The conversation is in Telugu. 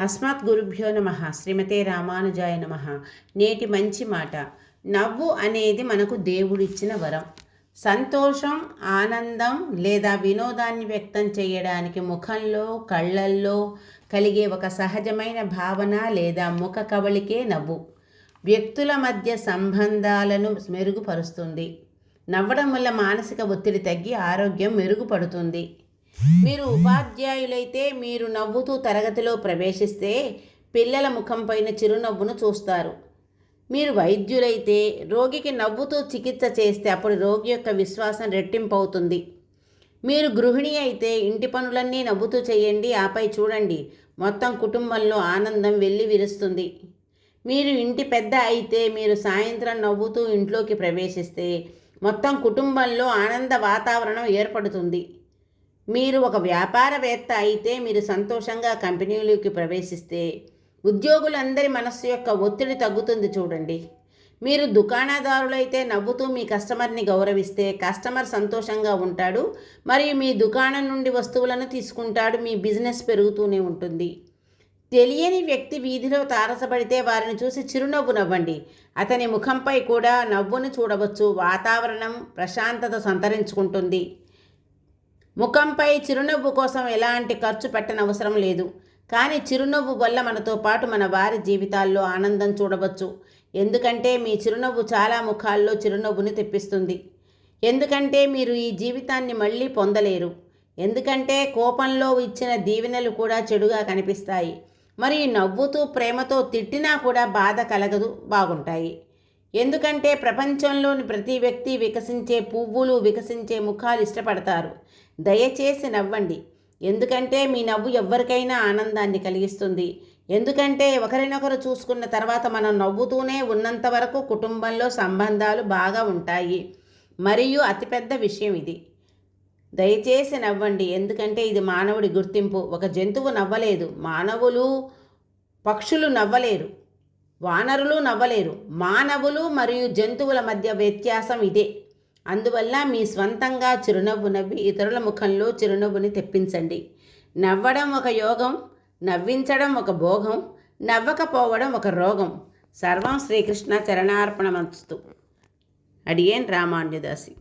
అస్మత్ గురుభ్యో నమ. శ్రీమతే రామానుజాయ నమ. నేటి మంచి మాట. నవ్వు అనేది మనకు దేవుడిచ్చిన వరం. సంతోషం, ఆనందం లేదా వినోదాన్ని వ్యక్తం చేయడానికి ముఖంలో, కళ్ళల్లో కలిగే ఒక సహజమైన భావన లేదా ముఖ కవళికే నవ్వు. వ్యక్తుల మధ్య సంబంధాలను మెరుగుపరుస్తుంది. నవ్వడం వల్ల మానసిక ఒత్తిడి తగ్గి ఆరోగ్యం మెరుగుపడుతుంది. మీరు ఉపాధ్యాయులైతే మీరు నవ్వుతూ తరగతిలో ప్రవేశిస్తే పిల్లల ముఖం పైన చిరునవ్వును చూస్తారు. మీరు వైద్యులైతే రోగికి నవ్వుతూ చికిత్స చేస్తే అప్పుడు రోగి యొక్క విశ్వాసం రెట్టింపు అవుతుంది. మీరు గృహిణి అయితే ఇంటి పనులన్నీ నవ్వుతూ చేయండి, ఆపై చూడండి, మొత్తం కుటుంబంలో ఆనందం వెల్లి విరుస్తుంది. మీరు ఇంటి పెద్ద అయితే మీరు సాయంత్రం నవ్వుతూ ఇంట్లోకి ప్రవేశిస్తే మొత్తం కుటుంబంలో ఆనంద వాతావరణం ఏర్పడుతుంది. మీరు ఒక వ్యాపారవేత్త అయితే మీరు సంతోషంగా కంపెనీలోకి ప్రవేశిస్తే ఉద్యోగులందరి మనస్సు యొక్క ఒత్తిడి తగ్గుతుంది చూడండి. మీరు దుకాణదారులైతే నవ్వుతూ మీ కస్టమర్ని గౌరవిస్తే కస్టమర్ సంతోషంగా ఉంటాడు మరియు మీ దుకాణం నుండి వస్తువులను తీసుకుంటాడు. మీ బిజినెస్ పెరుగుతూనే ఉంటుంది. తెలియని వ్యక్తి వీధిలో తారసపడితే వారిని చూసి చిరునవ్వు నవ్వండి. అతని ముఖంపై కూడా నవ్వును చూడవచ్చు. వాతావరణం ప్రశాంతత సంతరించుకుంటుంది. ముఖంపై చిరునవ్వు కోసం ఎలాంటి ఖర్చు పెట్టనవసరం లేదు. కానీ చిరునవ్వు వల్ల మనతో పాటు మన వారి జీవితాల్లో ఆనందం చూడవచ్చు. ఎందుకంటే మీ చిరునవ్వు చాలా ముఖాల్లో చిరునవ్వుని తెప్పిస్తుంది. ఎందుకంటే మీరు ఈ జీవితాన్ని మళ్ళీ పొందలేరు. ఎందుకంటే కోపంలో ఇచ్చిన దీవెనలు కూడా చెడుగా కనిపిస్తాయి. మరి నవ్వుతూ ప్రేమతో తిట్టినా కూడా బాధ కలగదు, బాగుంటాయి. ఎందుకంటే ప్రపంచంలోని ప్రతి వ్యక్తి వికసించే పువ్వులు, వికసించే ముఖాలు ఇష్టపడతారు. దయచేసి నవ్వండి. ఎందుకంటే మీ నవ్వు ఎవరికైనా ఆనందాన్ని కలిగిస్తుంది. ఎందుకంటే ఒకరినొకరు చూసుకున్న తర్వాత మనం నవ్వుతూనే ఉన్నంత వరకు కుటుంబంలో సంబంధాలు బాగా ఉంటాయి. మరియు అతిపెద్ద విషయం ఇది. దయచేసి నవ్వండి. ఎందుకంటే ఇది మానవుడి గుర్తింపు. ఒక జంతువు నవ్వలేదు, మానవులు, పక్షులు నవ్వలేరు, వానరులు నవ్వలేరు. మానవులు మరియు జంతువుల మధ్య వ్యత్యాసం ఇదే. అందువల్ల మీ స్వంతంగా చిరునవ్వు నవ్వి ఇతరుల ముఖంలో చిరునవ్వుని తెప్పించండి. నవ్వడం ఒక యోగం, నవ్వించడం ఒక భోగం, నవ్వకపోవడం ఒక రోగం. సర్వం శ్రీకృష్ణ చరణార్పణమస్తు. అడిగేన్ రామానుజదాసి.